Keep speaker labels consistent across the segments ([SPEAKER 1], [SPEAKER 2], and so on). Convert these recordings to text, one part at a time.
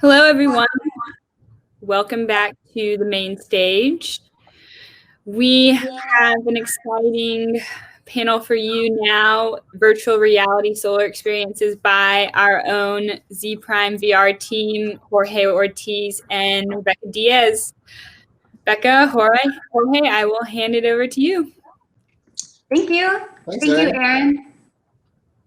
[SPEAKER 1] Hello, everyone. Welcome back to the main stage. We have an exciting panel for you now, virtual reality solar experiences by our own Zpryme VR team, Jorge Ortiz and Rebecca Diaz. Becca, Jorge, I will hand it over to you.
[SPEAKER 2] Thank you. Thank you, Erin.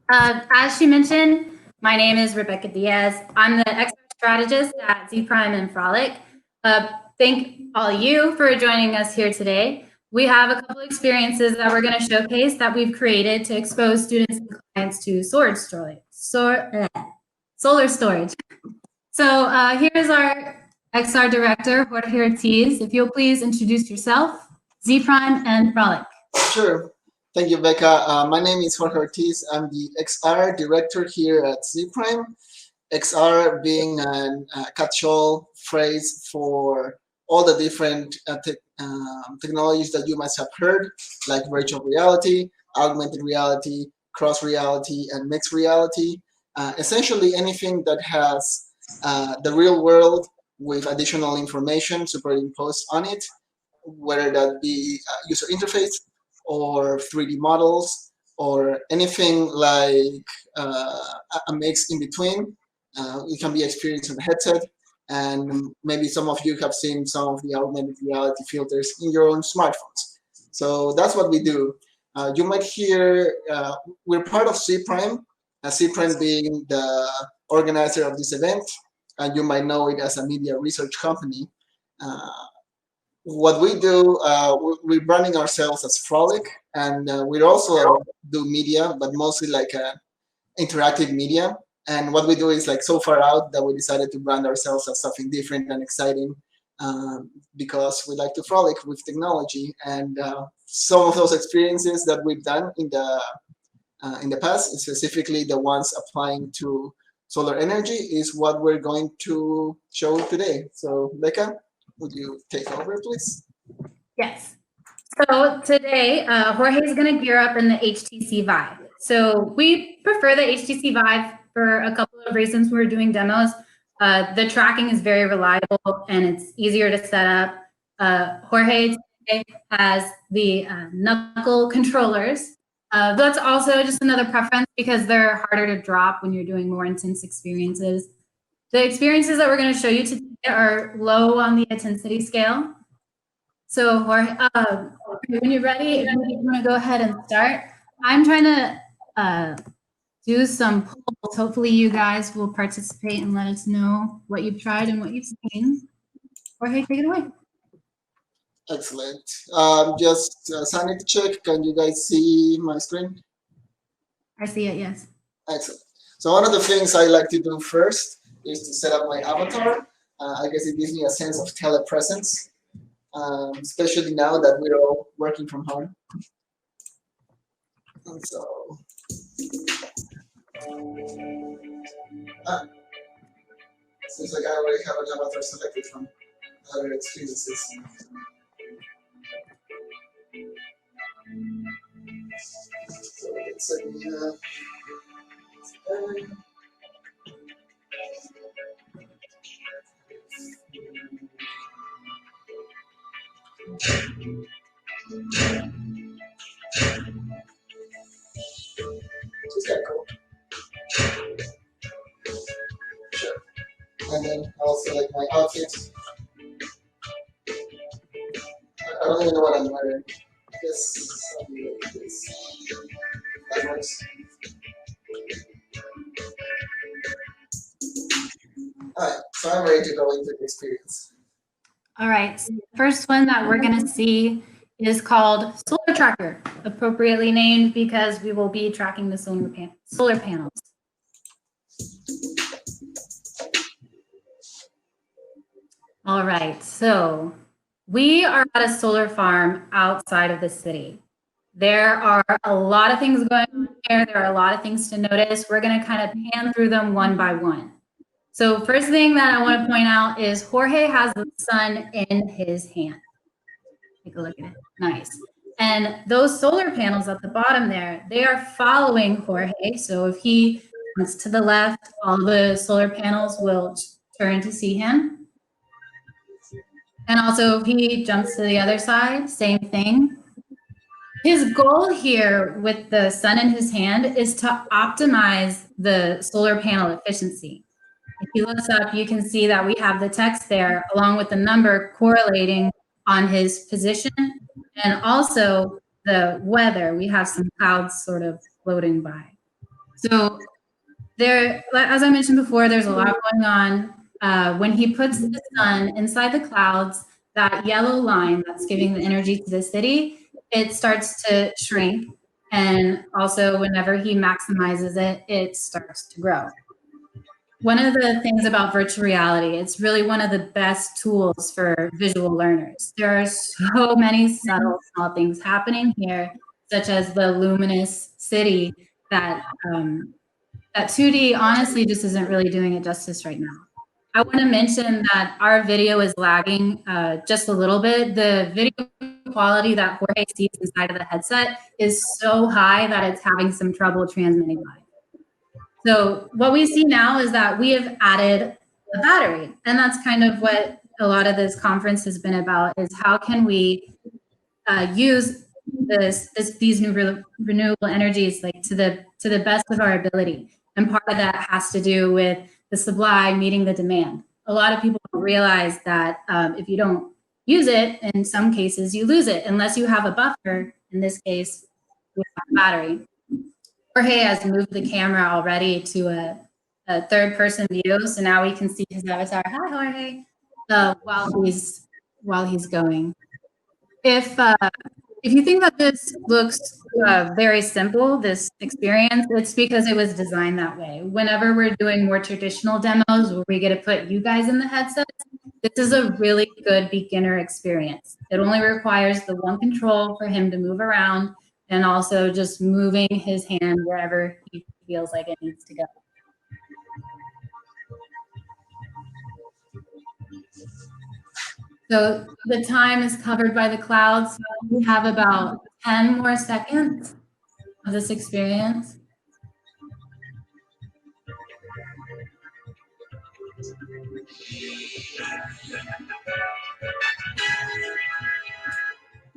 [SPEAKER 2] As she mentioned, my name is Rebecca Diaz. I'm the expert strategist at Zpryme and Frolic. Thank all you for joining us here today. We have a couple experiences that we're going to showcase that we've created to expose students and clients to solar storage. So here's our XR director, Jorge Ortiz. If you'll please introduce yourself, Zpryme and Frolic.
[SPEAKER 3] Sure. Thank you, Becca. My name is Jorge Ortiz. I'm the XR director here at Zpryme. XR being a catch-all phrase for all the different technologies that you must have heard, like virtual reality, augmented reality, cross reality, and mixed reality. Essentially anything that has the real world with additional information superimposed on it, whether that be user interface or 3D models or anything like a mix in between. It can be experienced on a headset, and maybe some of you have seen some of the augmented reality filters in your own smartphones. So that's what we do. You might hear, we're part of Zpryme, Zpryme being the organizer of this event, and you might know it as a media research company. What we do, we're branding ourselves as Frolic, and we also do media, but mostly like interactive media. And what we do is like so far out that we decided to brand ourselves as something different and exciting because we like to frolic with technology. And some of those experiences that we've done in the past, specifically the ones applying to solar energy, is what we're going to show today. So Becca, would you take over, please?
[SPEAKER 2] Yes. So today, Jorge is going to gear up in the HTC Vive. So we prefer the HTC Vive for a couple of reasons. We're doing demos. The tracking is very reliable and it's easier to set up. Jorge today has the knuckle controllers. That's also just another preference because they're harder to drop when you're doing more intense experiences. The experiences that we're going to show you today are low on the intensity scale. So Jorge, when you're ready, if you want to go ahead and start. I'm trying to do some polls. Hopefully you guys will participate and let us know what you've tried and what you've seen. Jorge, take it away.
[SPEAKER 3] Excellent. Just sanity check. Can you guys see my screen?
[SPEAKER 2] I see it, yes.
[SPEAKER 3] Excellent. So one of the things I like to do first is to set up my avatar. I guess it gives me a sense of telepresence, especially now that we're all working from home. And so, seems like I already have an avatar selected from other experiences. So let's say we have just got cool. Sure. And then I'll select my outfit. I don't even know what I'm wearing. I guess something like this. That works. Alright, so I'm ready to go into the experience.
[SPEAKER 2] All right, so the first one that we're going to see is called Solar Tracker, appropriately named because we will be tracking the solar panels. All right, so we are at a solar farm outside of the city. There are a lot of things going on here. There are a lot of things to notice. We're going to kind of pan through them one by one. So first thing that I want to point out is Jorge has the sun in his hand. Take a look at it. Nice. And those solar panels at the bottom there, they are following Jorge. So if he moves to the left, all the solar panels will turn to see him. And also if he jumps to the other side, same thing. His goal here with the sun in his hand is to optimize the solar panel efficiency. If he looks up, you can see that we have the text there along with the number correlating on his position and also the weather. We have some clouds sort of floating by. So there, as I mentioned before, there's a lot going on. When he puts the sun inside the clouds, that yellow line that's giving the energy to the city, it starts to shrink. And also whenever he maximizes it, it starts to grow. One of the things about virtual reality, it's really one of the best tools for visual learners. There are so many subtle small things happening here, such as the luminous city that that 2D honestly just isn't really doing it justice right now. I want to mention that our video is lagging just a little bit. The video quality that Jorge sees inside of the headset is so high that it's having some trouble transmitting live. So what we see now is that we have added a battery, and that's kind of what a lot of this conference has been about, is how can we use these new renewable energies like to the best of our ability. And part of that has to do with the supply meeting the demand. A lot of people don't realize that if you don't use it, in some cases you lose it, unless you have a buffer, in this case, with a battery. Jorge has moved the camera already to a third-person view, so now we can see his avatar. Hi, Jorge. While he's going. If you think that this looks very simple, this experience, it's because it was designed that way. Whenever we're doing more traditional demos where we get to put you guys in the headsets, this is a really good beginner experience. It only requires the one control for him to move around and also just moving his hand wherever he feels like it needs to go. So the time is covered by the clouds. We have about 10 more seconds of this experience.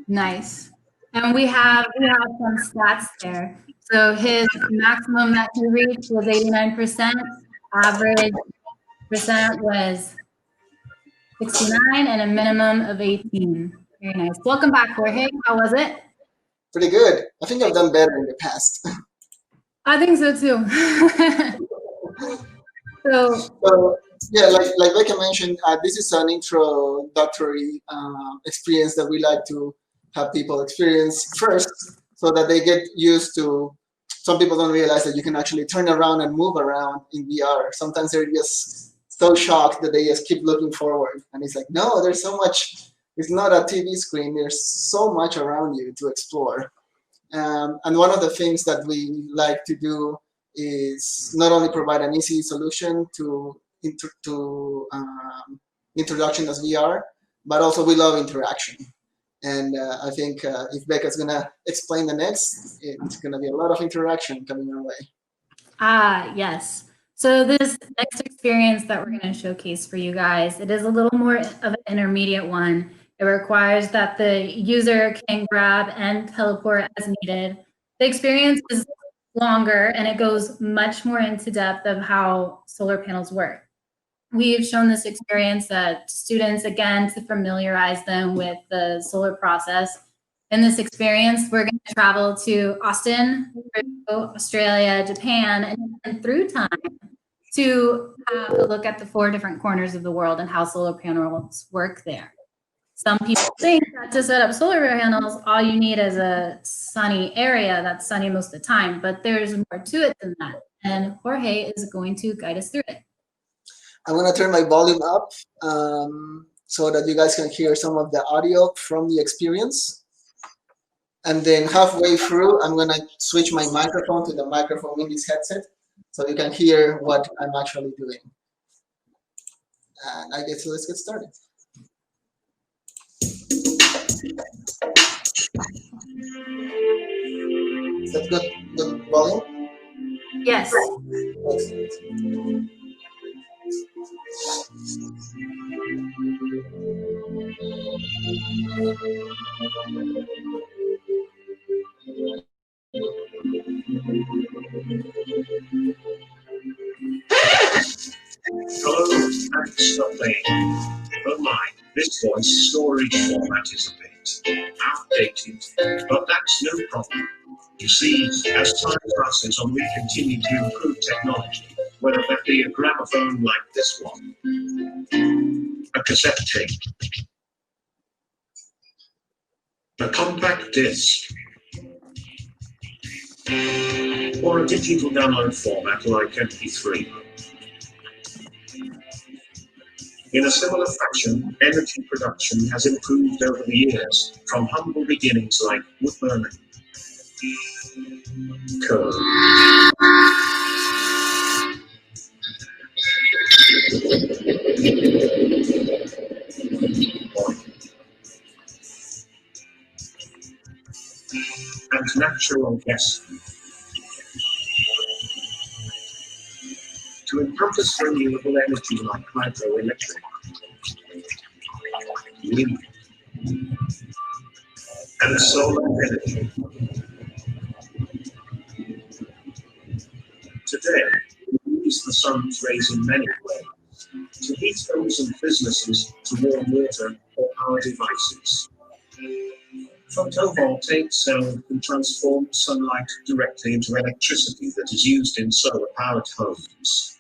[SPEAKER 2] Nice. And we have some stats there. So his maximum that he reached was 89%. Average percent was 69 and a minimum of 18. Very nice. Welcome back, Jorge. How was it?
[SPEAKER 3] Pretty good. I think I've done better in the past.
[SPEAKER 2] I think so too.
[SPEAKER 3] So yeah, like Becca mentioned, this is an introductory experience that we like to have people experience first, so that they get used to. Some people don't realize that you can actually turn around and move around in VR. Sometimes they're just so shocked that they just keep looking forward, and it's like, no, there's so much. It's not a TV screen. There's so much around you to explore. And one of the things that we like to do is not only provide an easy solution to introduction as VR, but also we love interaction. And I think if Becca's going to explain the next, it's going to be a lot of interaction coming our way.
[SPEAKER 2] Yes. So this next experience that we're going to showcase for you guys, it is a little more of an intermediate one. It requires that the user can grab and teleport as needed. The experience is longer and it goes much more into depth of how solar panels work. We've shown this experience to students, again, to familiarize them with the solar process. In this experience, we're going to travel to Austin, Australia, Japan, and through time to have a look at the 4 different corners of the world and how solar panels work there. Some people think that to set up solar panels, all you need is a sunny area that's sunny most of the time, but there's more to it than that. And Jorge is going to guide us through it.
[SPEAKER 3] I'm going to turn my volume up so that you guys can hear some of the audio from the experience. And then halfway through, I'm going to switch my microphone to the microphone in this headset so you can hear what I'm actually doing. And I guess let's get started. Is that good volume?
[SPEAKER 2] Yes.
[SPEAKER 3] Excellent.
[SPEAKER 4] Hello, thanks for playing. Oh my, this voice storage format is a bit outdated, but that's no problem. You see, as time passes on, we continue to improve technology, whether that be a gramophone like this one, a cassette tape, a compact disc, or a digital download format like MP3. In a similar fashion, energy production has improved over the years, from humble beginnings like wood burning, coal, oil, and natural gas, to encompass renewable energy like hydroelectric, wind, and solar energy. Today, we use the sun's rays in many ways, to heat homes and businesses, to warm water, or power devices. Photovoltaic cell can transform sunlight directly into electricity that is used in solar-powered homes.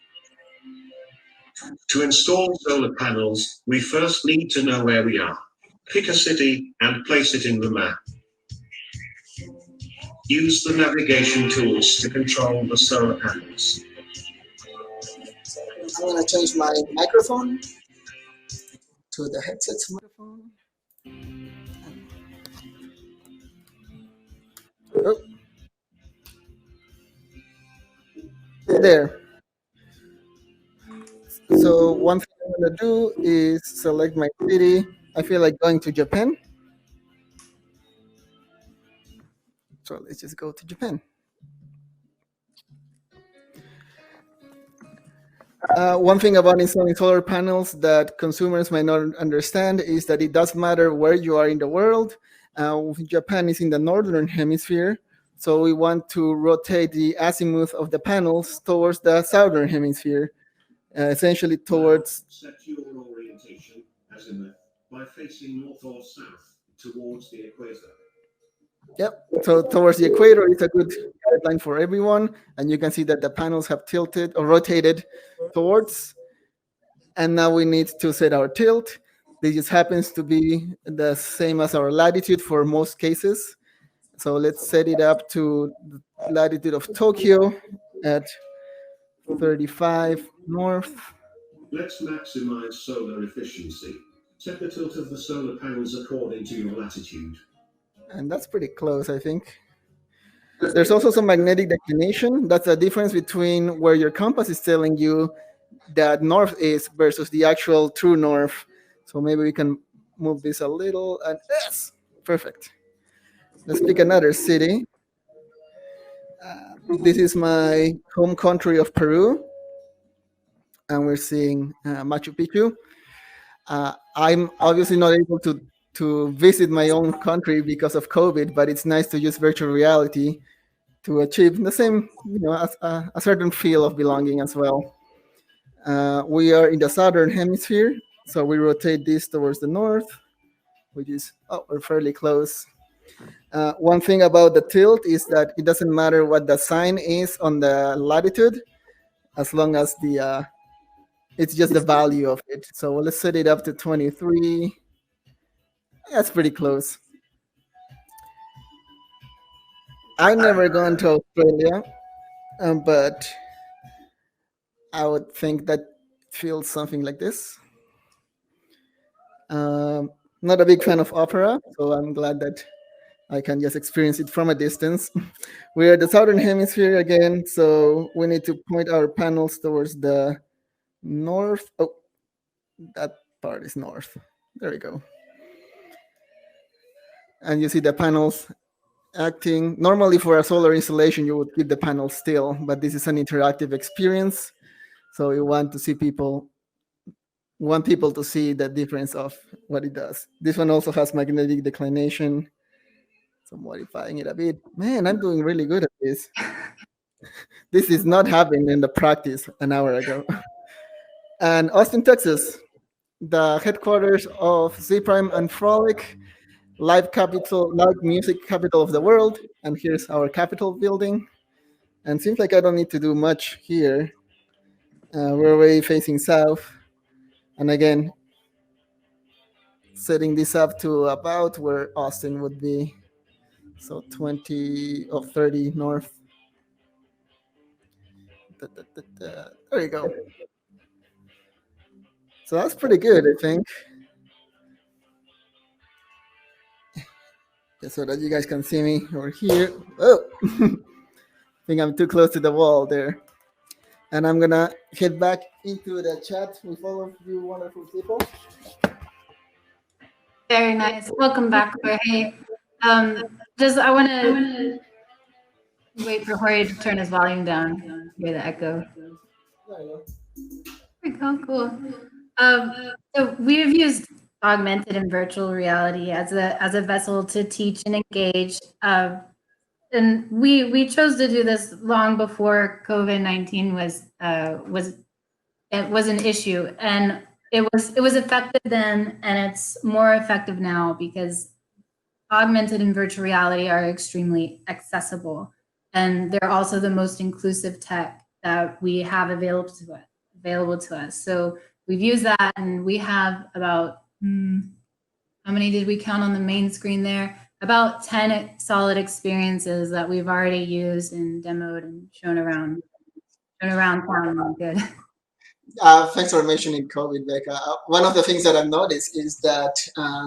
[SPEAKER 4] To install solar panels, we first need to know where we are. Pick a city and place it in the map. Use the navigation tools to control the solar panels.
[SPEAKER 3] I'm going to change my microphone to the headset microphone. Oh. There. So one thing I'm going to do is select my city. I feel like going to Japan. So let's just go to Japan. One thing about installing solar panels that consumers might not understand is that it doesn't matter where you are in the world. Japan is in the northern hemisphere, so we want to rotate the azimuth of the panels towards the southern hemisphere, essentially towards.
[SPEAKER 4] Set your orientation, as in the, by facing north or south towards the equator.
[SPEAKER 3] Yep, so towards the equator is a good guideline for everyone, and you can see that the panels have tilted or rotated towards, and now we need to set our tilt. This just happens to be the same as our latitude for most cases. So let's set it up to the latitude of Tokyo at 35 north.
[SPEAKER 4] Let's maximize solar efficiency. Set the tilt of the solar panels according to your latitude.
[SPEAKER 3] And that's pretty close, I think. There's also some magnetic declination. That's the difference between where your compass is telling you that north is versus the actual true north. So maybe we can move this a little, and yes, perfect. Let's pick another city. This is my home country of Peru, and we're seeing Machu Picchu. I'm obviously not able to visit my own country because of COVID, but it's nice to use virtual reality to achieve the same, a certain feel of belonging as well. We are in the southern hemisphere, so we rotate this towards the north, which is, we're fairly close. One thing about the tilt is that it doesn't matter what the sign is on the latitude, as long as it's just the value of it. So let's set it up to 23. That's pretty close. I've never gone to Australia, but I would think that feels something like this. Not a big fan of opera, so I'm glad that I can just experience it from a distance. We're at the southern hemisphere again, so we need to point our panels towards the north. Oh, that part is north. There we go. And you see the panels acting. Normally for a solar installation, you would keep the panels still, but this is an interactive experience. So we want to see people want people to see the difference of what it does. This one also has magnetic declination. So modifying it a bit. Man, I'm doing really good at this. This is not happening in the practice an hour ago. And Austin, Texas, the headquarters of Zpryme and Frolic, live music capital of the world. And here's our Capitol building. And seems like I don't need to do much here. We're already facing south. And again, setting this up to about where Austin would be. So 20 or 30 north. There you go. So that's pretty good, I think. Just so that you guys can see me over here. Oh, I think I'm too close to the wall there. And I'm gonna head back into the chat with all of you wonderful people.
[SPEAKER 2] Very nice. Welcome back, Jorge. I want to wait for Jorge to turn his volume down. Hear the echo. There we go. Cool. So we've used augmented and virtual reality as a vessel to teach and engage. And we chose to do this long before COVID-19 was an issue, and it was effective then, and it's more effective now because augmented and virtual reality are extremely accessible, and they're also the most inclusive tech that we have available to us. So we've used that, and we have about how many did we count on the main screen there? About 10 solid experiences that we've already used and demoed and shown around town. Good.
[SPEAKER 3] Thanks for mentioning COVID, Becca. One of the things that I've noticed is that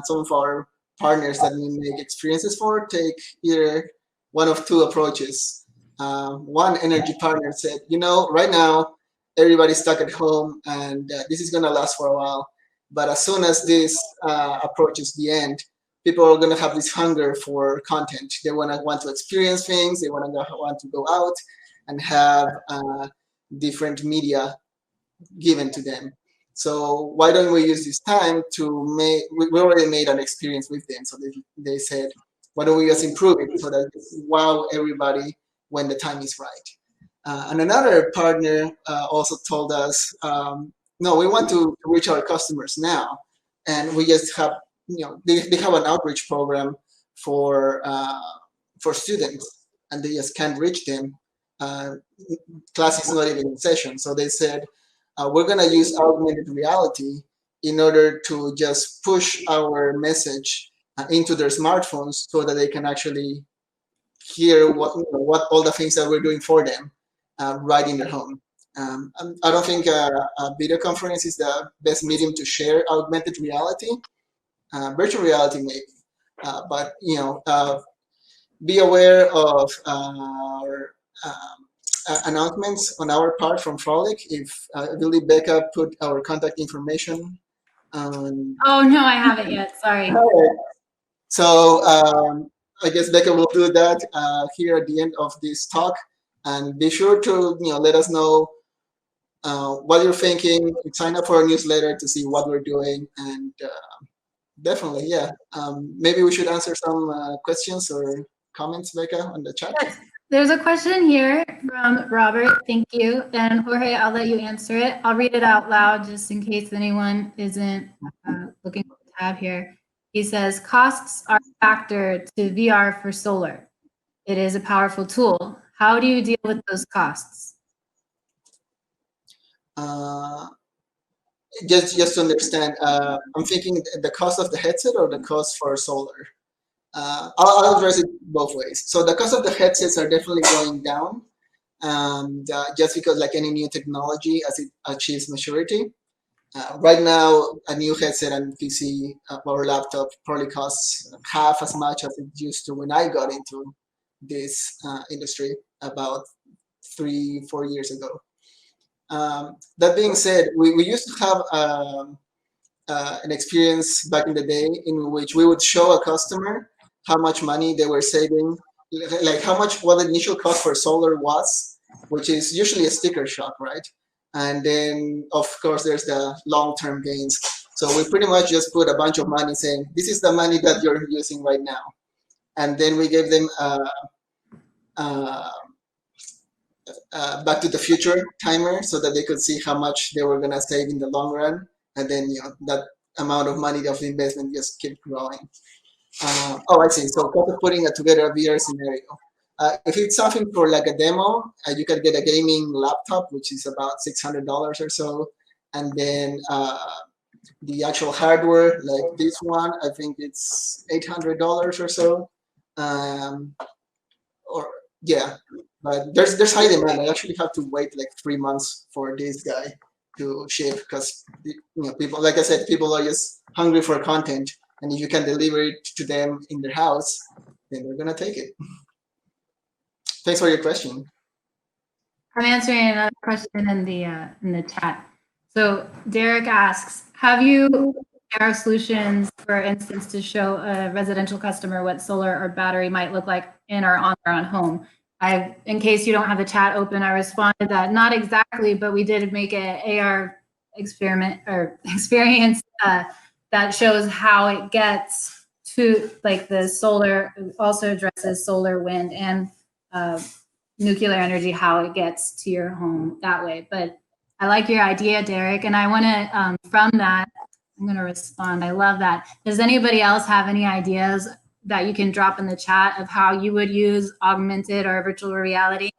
[SPEAKER 3] some of our partners that we make experiences for take either one of two approaches. One energy partner said, right now, everybody's stuck at home and this is going to last for a while. But as soon as this approaches the end, people are going to have this hunger for content. They want to experience things. They want to go out and have different media given to them. So why don't we use this time to we already made an experience with them. So they said, why don't we just improve it so that wow everybody when the time is right. And another partner also told us, no, we want to reach our customers now. And we just have, they have an outreach program for students, and they just can't reach them. Class is not even in session. So they said, we're going to use augmented reality in order to just push our message into their smartphones so that they can actually hear what all the things that we're doing for them right in their home. I don't think a video conference is the best medium to share augmented reality. Virtual reality maybe, but be aware of our announcements on our part from Frolic. I believe Becca put our contact information on.
[SPEAKER 2] Oh no, I haven't yet. Sorry.
[SPEAKER 3] So I guess Becca will do that here at the end of this talk, and be sure to let us know what you're thinking. Sign up for our newsletter to see what we're doing, and definitely, yeah. Maybe we should answer some questions or comments, Becca, on the chat.
[SPEAKER 2] Yes. There's a question here from Robert. Thank you. And Jorge, I'll let you answer it. I'll read it out loud just in case anyone isn't looking at the tab here. He says, costs are a factor to VR for solar. It is a powerful tool. How do you deal with those costs?
[SPEAKER 3] Just to understand, I'm thinking the cost of the headset or the cost for solar. I'll address it both ways. So the cost of the headsets are definitely going down, just because like any new technology, as it achieves maturity. Right now, a new headset and PC or laptop probably costs half as much as it used to when I got into this industry about 3-4 years ago. That being said, we used to have an experience back in the day in which we would show a customer how much money they were saving, like what the initial cost for solar was, which is usually a sticker shock, right? And then, of course, there's the long-term gains. So we pretty much just put a bunch of money saying, this is the money that you're using right now. And then we gave them back to the future timer so that they could see how much they were going to save in the long run. And then, that amount of money of the investment just kept growing. Oh, I see. So kind of putting together a VR scenario. If it's something for like a demo, you can get a gaming laptop, which is about $600 or so. And then the actual hardware, like this one, I think it's $800 or so. Yeah, but there's high demand. I actually have to wait like 3 months for this guy to ship because people, like I said, people are just hungry for content, and if you can deliver it to them in their house, then they're gonna take it. Thanks for your question.
[SPEAKER 2] I'm answering another question in the chat. So Derek asks, have you AR solutions, for instance, to show a residential customer what solar or battery might look like in or on their own home? In case you don't have the chat open, I responded that not exactly, but we did make an AR experiment or experience that shows how it gets to, like, the solar, also addresses solar, wind, and nuclear energy, how it gets to your home that way. But I like your idea, Derek, and I want to, from that, I'm going to respond. I love that. Does anybody else have any ideas that you can drop in the chat of how you would use augmented or virtual reality?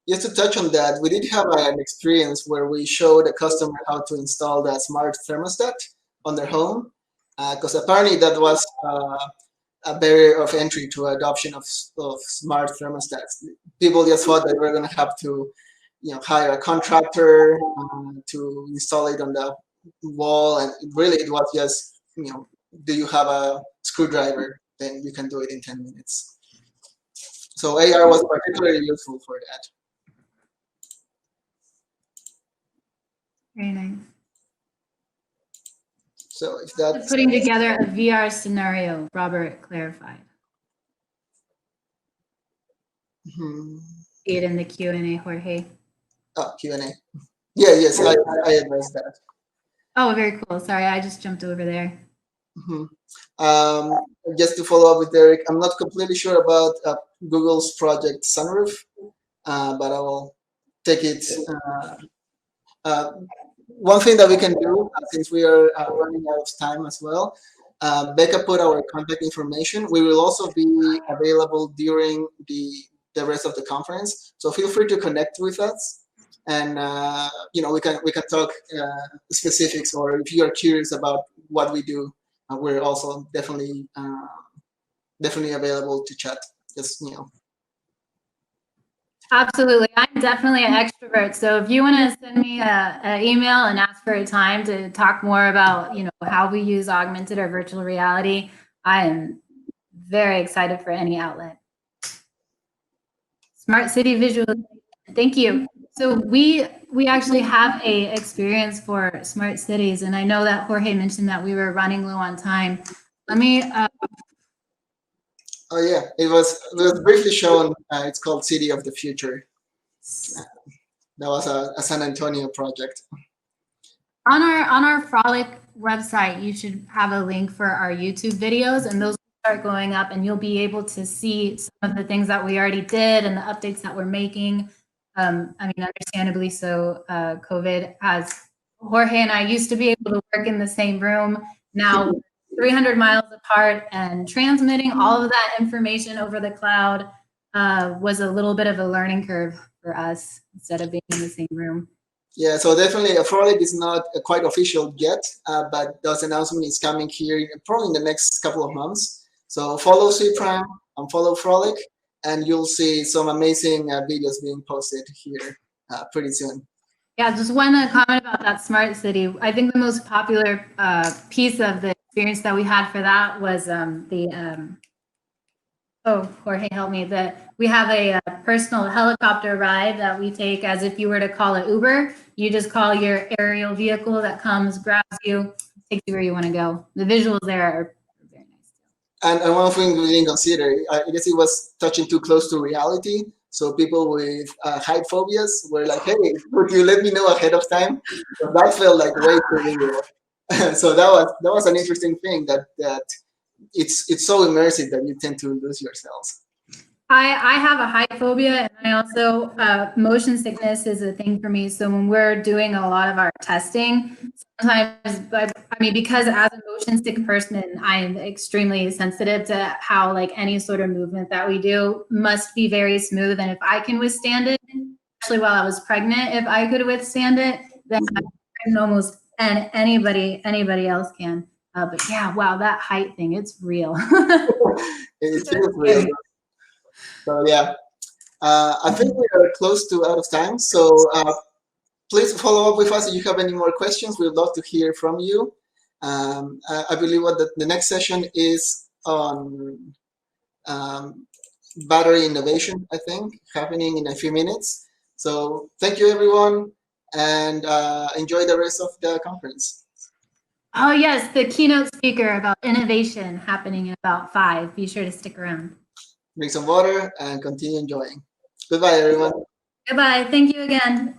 [SPEAKER 3] Just to touch on that, we did have an experience where we showed a customer how to install the smart thermostat on their home, because apparently that was a barrier of entry to adoption of smart thermostats. People just thought that we're going to have to, hire a contractor to install it on the wall, and really it was just, do you have a screwdriver? Then you can do it in 10 minutes. So AR was particularly useful for that.
[SPEAKER 2] Very nice.
[SPEAKER 3] So if that's
[SPEAKER 2] putting together a VR scenario, Robert clarified.
[SPEAKER 3] See
[SPEAKER 2] it in the Q&A, Jorge.
[SPEAKER 3] Oh, Q&A. Yeah, yes, I addressed that.
[SPEAKER 2] Oh, very cool. Sorry, I just jumped over there.
[SPEAKER 3] Just to follow up with Derek, I'm not completely sure about Google's project Sunroof, but I will take it. One thing that we can do, since we are running out of time as well, Becca put our contact information. We will also be available during the rest of the conference, so feel free to connect with us, and we can talk specifics, or if you are curious about what we do, we're also definitely available to chat. Just
[SPEAKER 2] Absolutely. I'm definitely an extrovert. So if you want to send me an email and ask for a time to talk more about, how we use augmented or virtual reality, I am very excited for any outlet. Smart city visual. Thank you. So we actually have a experience for smart cities, and I know that Jorge mentioned that we were running low on time. Let me.
[SPEAKER 3] Oh yeah, it was briefly shown. It's called City of the Future. That was a San Antonio project.
[SPEAKER 2] On our Frolic website, you should have a link for our YouTube videos, and those will start going up, and you'll be able to see some of the things that we already did and the updates that we're making. Understandably so, COVID has, Jorge and I used to be able to work in the same room. Now 300 miles apart, and transmitting all of that information over the cloud was a little bit of a learning curve for us instead of being in the same room.
[SPEAKER 3] Yeah, so definitely Frolic is not quite official yet, but those announcement is coming here probably in the next couple of months. So follow Zpryme and follow Frolic, and you'll see some amazing videos being posted here pretty soon. Yeah,
[SPEAKER 2] just one comment about that smart city. I think the most popular piece of the experience that we had for that was Jorge, help me. We have a personal helicopter ride that we take as if you were to call an Uber. You just call your aerial vehicle that comes, grabs you, takes you where you want to go. The visuals there are very nice.
[SPEAKER 3] And one thing we didn't consider, I guess it was touching too close to reality. So people with height phobias were like, "Hey, would you let me know ahead of time?" So that felt like way too real. So that was an interesting thing that it's so immersive that you tend to lose yourselves.
[SPEAKER 2] I have a height phobia, and I also motion sickness is a thing for me. So when we're doing a lot of our testing, sometimes I mean, because as a motion sick person, I'm extremely sensitive to how like any sort of movement that we do must be very smooth. And if I can withstand it, especially while I was pregnant, if I could withstand it, then I can almost and anybody else can. But yeah, wow, that height thing, it's real.
[SPEAKER 3] It feels real. So yeah, I think we are close to out of time. So please follow up with us if you have any more questions. We'd love to hear from you. I believe what the next session is on battery innovation, I think, happening in a few minutes. So thank you, everyone, and enjoy the rest of the conference.
[SPEAKER 2] Oh, yes, the keynote speaker about innovation happening in about 5. Be sure to stick around.
[SPEAKER 3] Drink some water and continue enjoying. Goodbye, everyone.
[SPEAKER 2] Goodbye. Thank you again.